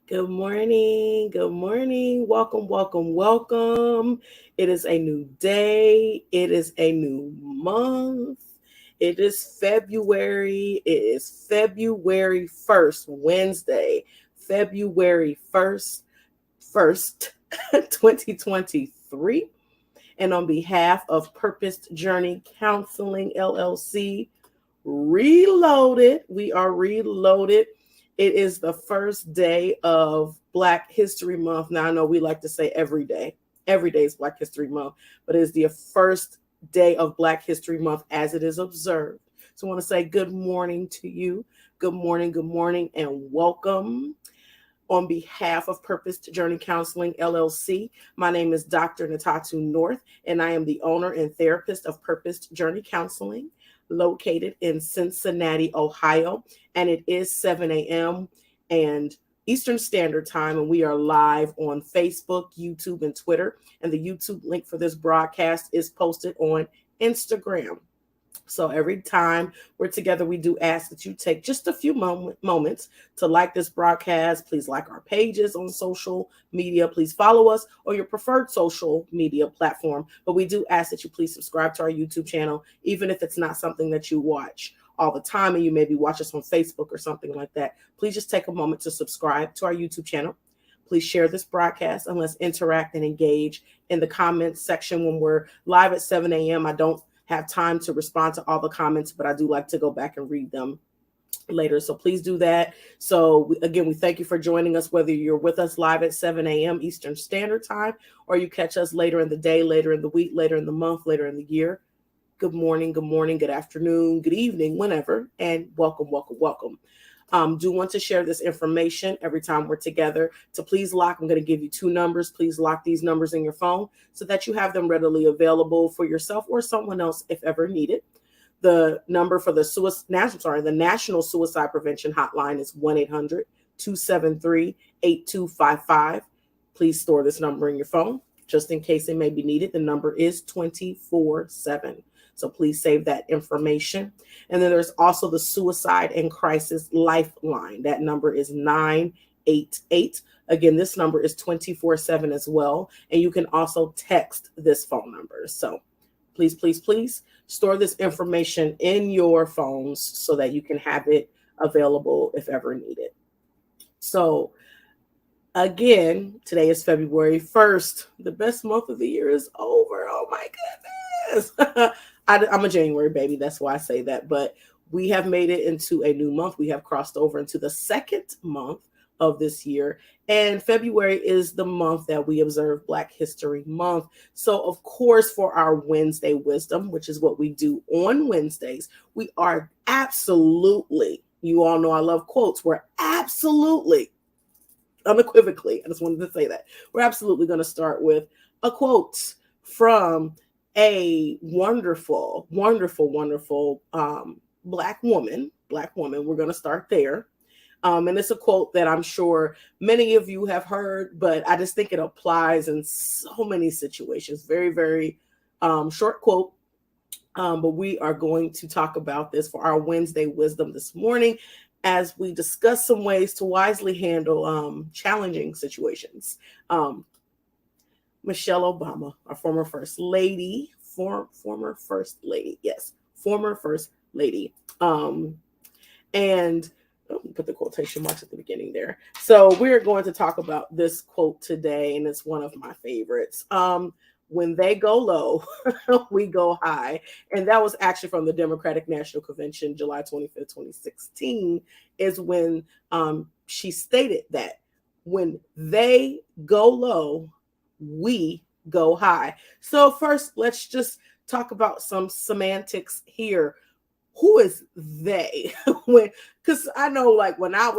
Good morning. Good morning. Welcome, welcome, welcome. It is a new day. It is a new month. It is February. It is February 1st, Wednesday, February 1st, 2023. And on behalf of Purpose Journey Counseling LLC, reloaded. We are reloaded. It is the first day of Black History Month. Now, I know we like to say every day. Every day is Black History Month, but it is the first day of Black History Month as it is observed. So I want to say good morning to you. Good morning, and welcome. On behalf of Purpose Journey Counseling LLC, my name is Dr. Natatu North, and I am the owner and therapist of Purpose Journey Counseling, located in Cincinnati, Ohio. And it is 7 a.m. and Eastern Standard Time, and we are live on Facebook, YouTube, and Twitter. And the YouTube link for this broadcast is posted on Instagram. So every time we're together, we do ask that you take just a few moments to like this broadcast. Please like our pages on social media. Please follow us on your preferred social media platform. But we do ask that you please subscribe to our YouTube channel, even if it's not something that you watch all the time and you maybe watch us on Facebook or something like that. Please just take a moment to subscribe to our YouTube channel. Please share this broadcast and let's interact and engage in the comments section when we're live at 7 a.m. I don't have time to respond to all the comments, but I do like to go back and read them later. So please do that. So again, we thank you for joining us, whether you're with us live at 7 a.m. Eastern Standard Time, or you catch us later in the day, later in the week, later in the month, later in the year. Good morning, good afternoon, good evening, whenever, and welcome, welcome, welcome. Do want to share this information every time we're together. To please lock, I'm going to give you two numbers. Please lock these numbers in your phone so that you have them readily available for yourself or someone else if ever needed. The number for the National Suicide Prevention Hotline is 1-800-273-8255. Please store this number in your phone just in case it may be needed. The number is 24/7. So please save that information. And then there's also the Suicide and Crisis Lifeline. That number is 988. Again, this number is 24/7 as well. And you can also text this phone number. So please, please, please store this information in your phones so that you can have it available if ever needed. So again, today is February 1st. The best month of the year is over. Oh my goodness. I'm a January baby. That's why I say that. But we have made it into a new month. We have crossed over into the second month of this year. And February is the month that we observe Black History Month. So, of course, for our Wednesday wisdom, which is what we do on Wednesdays, we are absolutely, you all know I love quotes, we're absolutely, unequivocally, I just wanted to say that, we're absolutely going to start with a quote from a wonderful, wonderful, wonderful Black woman. We're going to start there. And it's a quote that I'm sure many of you have heard, but I just think it applies in so many situations. Very, very short quote. But we are going to talk about this for our Wednesday wisdom this morning as we discuss some ways to wisely handle challenging situations. Michelle Obama, our former first lady, former first lady, and put the quotation marks at the beginning there. So we're going to talk about this quote today, and it's one of my favorites. When they go low, we go high. And that was actually from the Democratic National Convention, July 25th, 2016, is when she stated that when they go low, we go high. So first, let's just talk about some semantics here. Who is they? Because I know, like, when I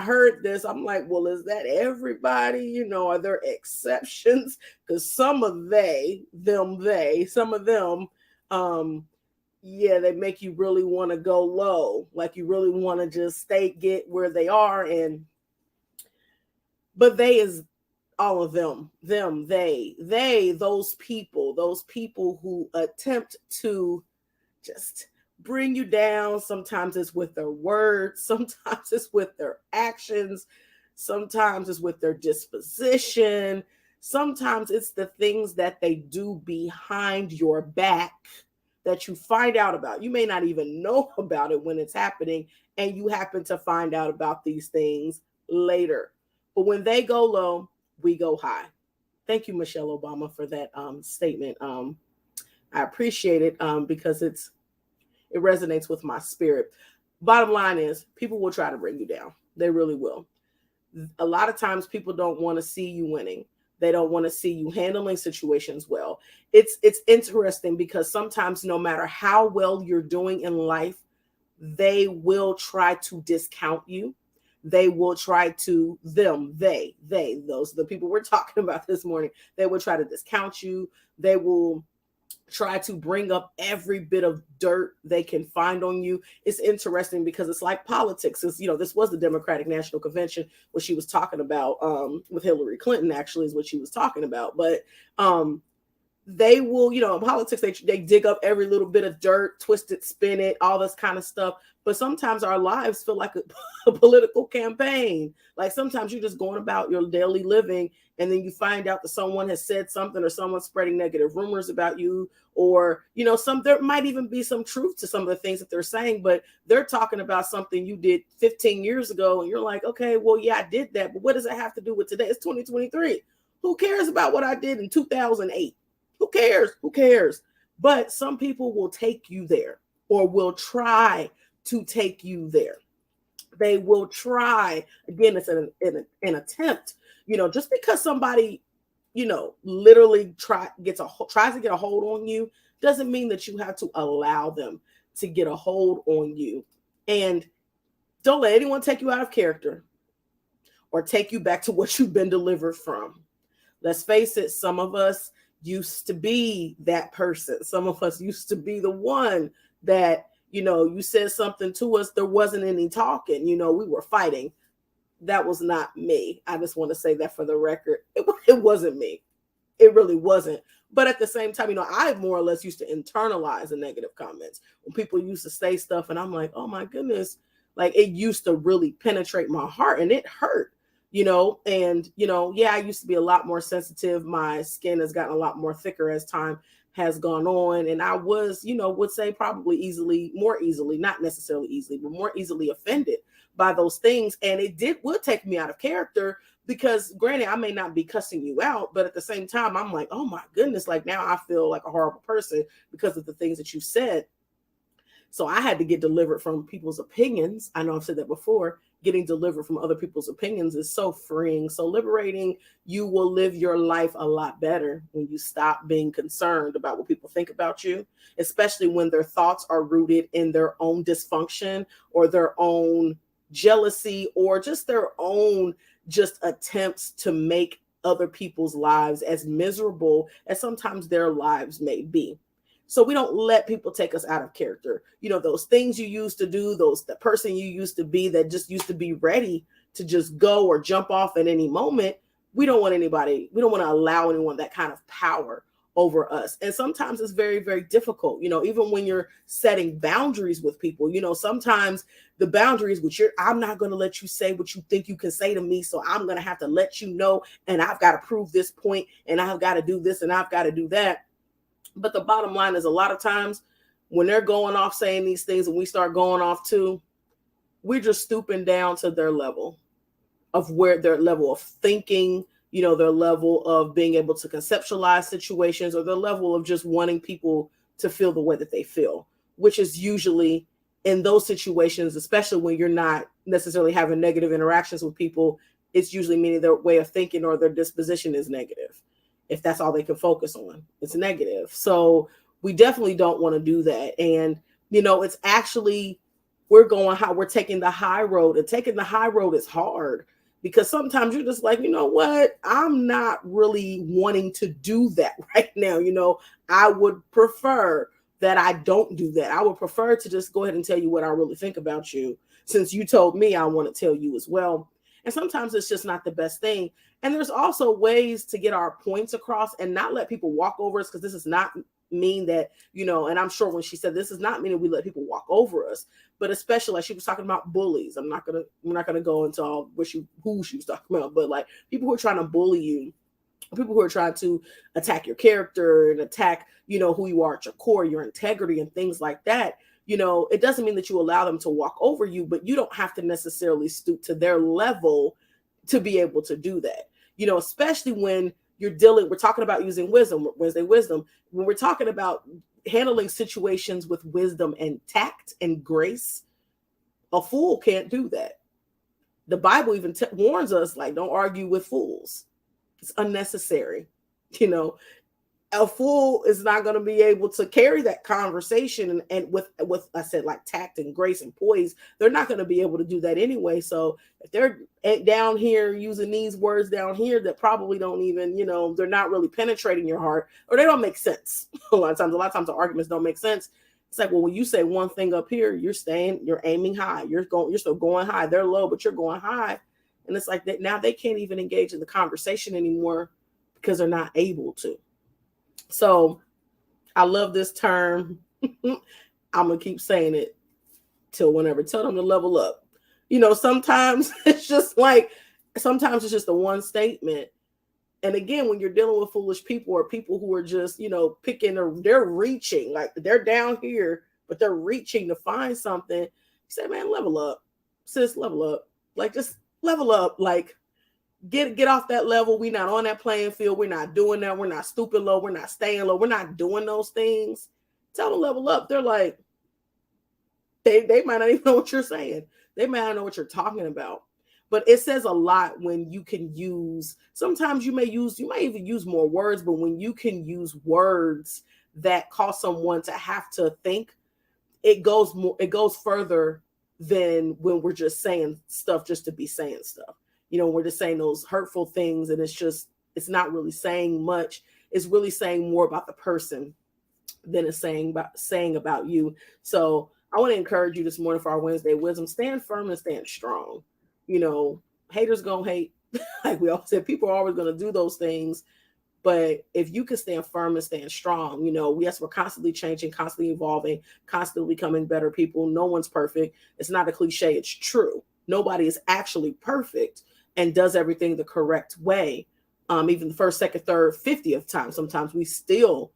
heard this, I'm like, well, is that everybody? You know, are there exceptions? Because some of some of them, yeah, they make you really want to go low. Like you really want to just get where they are. But they is all of them, those people who attempt to just bring you down. Sometimes it's with their words, sometimes it's with their actions. Sometimes it's with their disposition. Sometimes it's the things that they do behind your back that you find out about. You may not even know about it when it's happening, and you happen to find out about these things later. But when they go low, we go high. Thank you, Michelle Obama, for that statement. I appreciate it because it resonates with my spirit. Bottom line is, people will try to bring you down. They really will. A lot of times people don't want to see you winning. They don't want to see you handling situations well. It's interesting because sometimes no matter how well you're doing in life, they will try to discount you. They will try to, those, the people we're talking about this morning, they will try to discount you. They will try to bring up every bit of dirt they can find on you. It's interesting because it's like politics. It's, this was the Democratic National Convention, what she was talking about with Hillary Clinton, actually, is what she was talking about. But they will, in politics, they dig up every little bit of dirt, twist it, spin it, all this kind of stuff. But sometimes our lives feel like a political campaign. Like sometimes you're just going about your daily living, and then you find out that someone has said something, or someone's spreading negative rumors about you, or, there might even be some truth to some of the things that they're saying, but they're talking about something you did 15 years ago. And you're like, okay, well, yeah, I did that. But what does it have to do with today? It's 2023. Who cares about what I did in 2008? Who cares? Who cares? But some people will take you there, or will try to take you there. They will try. Again, it's an attempt. Just because somebody, literally tries to get a hold on you, doesn't mean that you have to allow them to get a hold on you. And don't let anyone take you out of character or take you back to what you've been delivered from. Let's face it, some of us used to be that person. Some of us used to be the one that, you said something to us, there wasn't any talking, we were fighting. That was not me. I just want to say that for the record. It wasn't me. It really wasn't. But at the same time, I more or less used to internalize the negative comments when people used to say stuff, and I'm like, oh my goodness, like it used to really penetrate my heart, and it hurt. I used to be a lot more sensitive. My skin has gotten a lot more thicker as time has gone on. And I was, would say probably more easily, not necessarily easily, but more easily offended by those things. And would take me out of character because, granted, I may not be cussing you out, but at the same time, I'm like, oh my goodness, like now I feel like a horrible person because of the things that you said. So I had to get delivered from people's opinions. I know I've said that before. Getting delivered from other people's opinions is so freeing, so liberating. You will live your life a lot better when you stop being concerned about what people think about you, especially when their thoughts are rooted in their own dysfunction or their own jealousy or just their own attempts to make other people's lives as miserable as sometimes their lives may be. So we don't let people take us out of character. Those things you used to do, the person you used to be that just used to be ready to just go or jump off at any moment. We don't want to allow anyone that kind of power over us. And sometimes it's very, very difficult, even when you're setting boundaries with people, sometimes the boundaries, I'm not going to let you say what you think you can say to me. So I'm going to have to let you know, and I've got to prove this point, and I've got to do this, and I've got to do that. But the bottom line is a lot of times when they're going off saying these things and we start going off too, we're just stooping down to their level of their level of thinking, their level of being able to conceptualize situations, or their level of just wanting people to feel the way that they feel, which is usually in those situations, especially when you're not necessarily having negative interactions with people, it's usually meaning their way of thinking or their disposition is negative. If that's all they can focus on, it's negative. So we definitely don't want to do that. And, it's actually, we're taking the high road, and taking the high road is hard because sometimes you're just like, you know what? I'm not really wanting to do that right now. I would prefer that I don't do that. I would prefer to just go ahead and tell you what I really think about you. Since you told me, I want to tell you as well. And sometimes it's just not the best thing. And there's also ways to get our points across and not let people walk over us, because this is not mean that, and I'm sure when she said this does not mean that we let people walk over us, but especially like she was talking about bullies. We're not gonna go into all who she was talking about, but like people who are trying to bully you, people who are trying to attack your character and attack, who you are at your core, your integrity and things like that. It doesn't mean that you allow them to walk over you, but you don't have to necessarily stoop to their level to be able to do that. Especially when we're talking about using wisdom, Wednesday wisdom, when we're talking about handling situations with wisdom and tact and grace, a fool can't do that. The Bible even warns us, like, don't argue with fools. It's unnecessary. A fool is not going to be able to carry that conversation, and with I said, like, tact and grace and poise, they're not going to be able to do that anyway. So if they're down here using these words down here that probably don't even, they're not really penetrating your heart, or they don't make sense. A lot of times the arguments don't make sense. It's like, well, when you say one thing up here, you're aiming high. You're still going high. They're low, but you're going high. And it's like that now they can't even engage in the conversation anymore because they're not able to. So I love this term. I'm going to keep saying it till whenever. Tell them to level up. Sometimes it's just a one statement. And again, when you're dealing with foolish people or people who are just, picking, or they're reaching, like they're down here, but they're reaching to find something. You say, man, level up, sis, level up. Like, just level up. Like, get off that level. We're not on that playing field. We're not doing that. We're not stooping low. We're not staying low. We're not doing those things. Tell them level up. They're like, they might not even know what you're saying. They might not know what you're talking about. But it says a lot when you can use, sometimes you might even use more words, but when you can use words that cause someone to have to think, it goes further than when we're just saying stuff just to be saying stuff. We're just saying those hurtful things, and it's not really saying much. It's really saying more about the person than it's saying about you. So I want to encourage you this morning for our Wednesday wisdom: stand firm and stand strong. Haters gonna hate. Like we all said, people are always gonna do those things. But if you can stand firm and stand strong, we're constantly changing, constantly evolving, constantly becoming better people. No one's perfect. It's not a cliche. It's true. Nobody is actually perfect and does everything the correct way. Even the first, second, third, 50th time, sometimes we still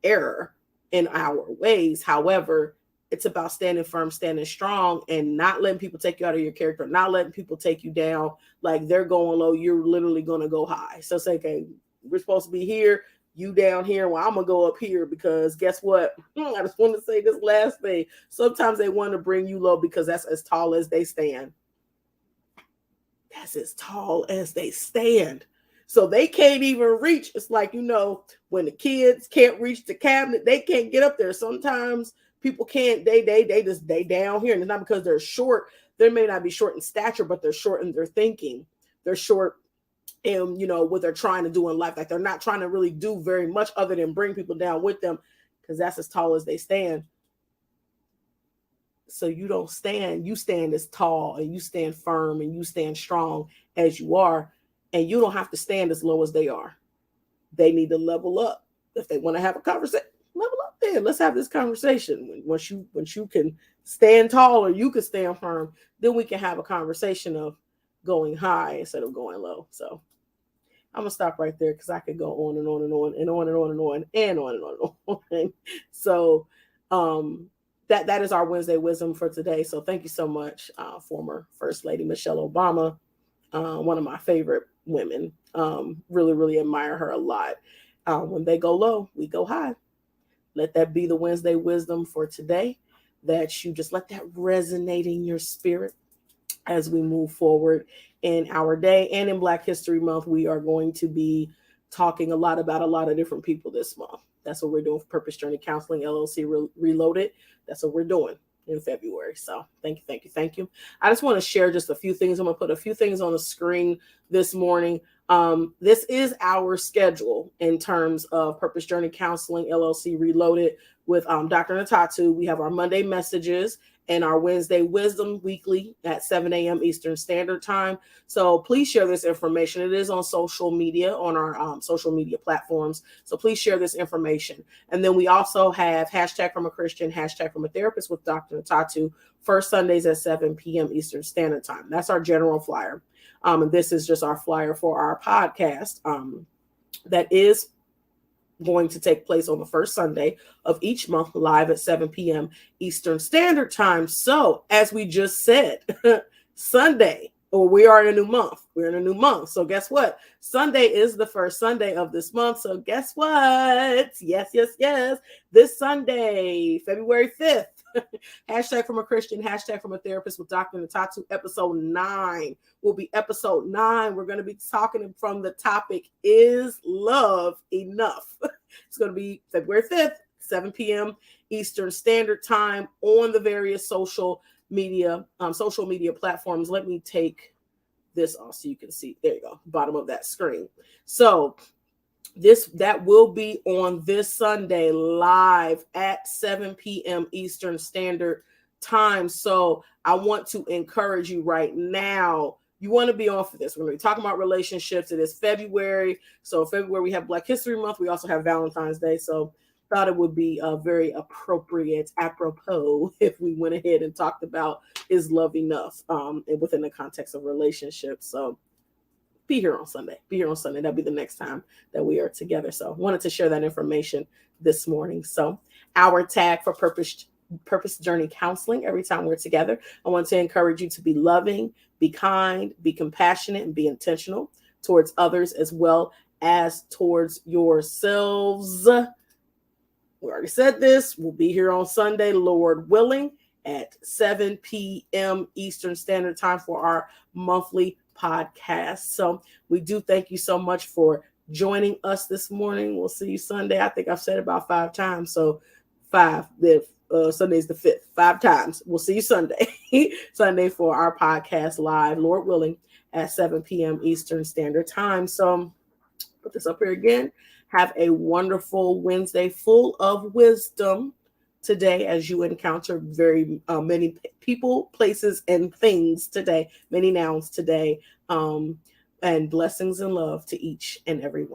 err in our ways. However, it's about standing firm, standing strong, and not letting people take you out of your character, not letting people take you down. Like they're going low, you're literally going to go high. So say, okay, we're supposed to be here, you down here. Well, I'm going to go up here because guess what? I just want to say this last thing. Sometimes they want to bring you low because that's as tall as they stand. That's as tall as they stand. So they can't even reach. It's like, when the kids can't reach the cabinet, they can't get up there. Sometimes people can't, they down here. And it's not because they're short. They may not be short in stature, but they're short in their thinking. They're short in, what they're trying to do in life. Like they're not trying to really do very much other than bring people down with them because that's as tall as they stand. So you don't stand, you stand as tall and you stand firm and you stand strong as you are. And you don't have to stand as low as they are. They need to level up. If they want to have a conversation, level up then. Let's have this conversation. Once you can stand tall or you can stand firm, then we can have a conversation of going high instead of going low. So I'm gonna stop right there because I could go on and on and on and on and on and on and on and on and on. So that is our Wednesday wisdom for today. So thank you so much, former First Lady Michelle Obama, one of my favorite women. Really, really admire her a lot. When they go low, we go high. Let that be the Wednesday wisdom for today, that you just let that resonate in your spirit as we move forward in our day. And in Black History Month, we are going to be talking a lot about a lot of different people this month. That's what we're doing for Purpose Journey Counseling LLC Reloaded. That's what we're doing in February. So thank you. I just want to share just a few things. I'm going to put a few things on the screen this morning. This is our schedule in terms of Purpose Journey Counseling LLC Reloaded with Dr. Natatu. We have our Monday messages and our Wednesday Wisdom weekly at 7 a.m. Eastern Standard Time. So please share this information. It is on social media, on our social media platforms. So please share this information. And then we also have hashtag from a Christian, hashtag from a therapist with Dr. Natatu, first Sundays at 7 p.m. Eastern Standard Time. That's our general flyer. And this is just our flyer for our podcast that is going to take place on the first Sunday of each month, live at 7 p.m. Eastern Standard Time. So, as we just said, Sunday, or we are in a new month. We're in a new month. So guess what? Sunday is the first Sunday of this month. So guess what? Yes. This Sunday, February 5th, hashtag from a Christian, hashtag from a therapist with Dr. Natatu, episode 9 will be episode 9. We're going to be talking from the topic, is love enough? It's going to be February 5th, 7 p.m. Eastern Standard Time on the various social media platforms. Let me take this off so you can see. There you go, bottom of that screen. So that will be on this Sunday live at 7 p.m. Eastern Standard Time. So I want to encourage you right now. You want to be on for this. We're going to be talking about relationships. It is February. So February, we have Black History Month. We also have Valentine's Day. So thought it would be very apropos if we went ahead and talked about, is love enough, and within the context of relationships. So be here on Sunday. That'll be the next time that we are together. So wanted to share that information this morning. So our tag for Purpose Journey Counseling, every time we're together, I want to encourage you to be loving, be kind, be compassionate, and be intentional towards others as well as towards yourselves. We already said this. We'll be here on Sunday, Lord willing, at 7 p.m. Eastern Standard Time for our monthly podcast. So we do thank you so much for joining us this morning. We'll see you Sunday. I think I've said it about 5 times. So 5, Sunday's the 5th, 5 times. We'll see you Sunday, Sunday for our podcast live, Lord willing, at 7 p.m. Eastern Standard Time. So put this up here again. Have a wonderful Wednesday full of wisdom today as you encounter very many people, places, and things today, many nouns today, and blessings and love to each and every one.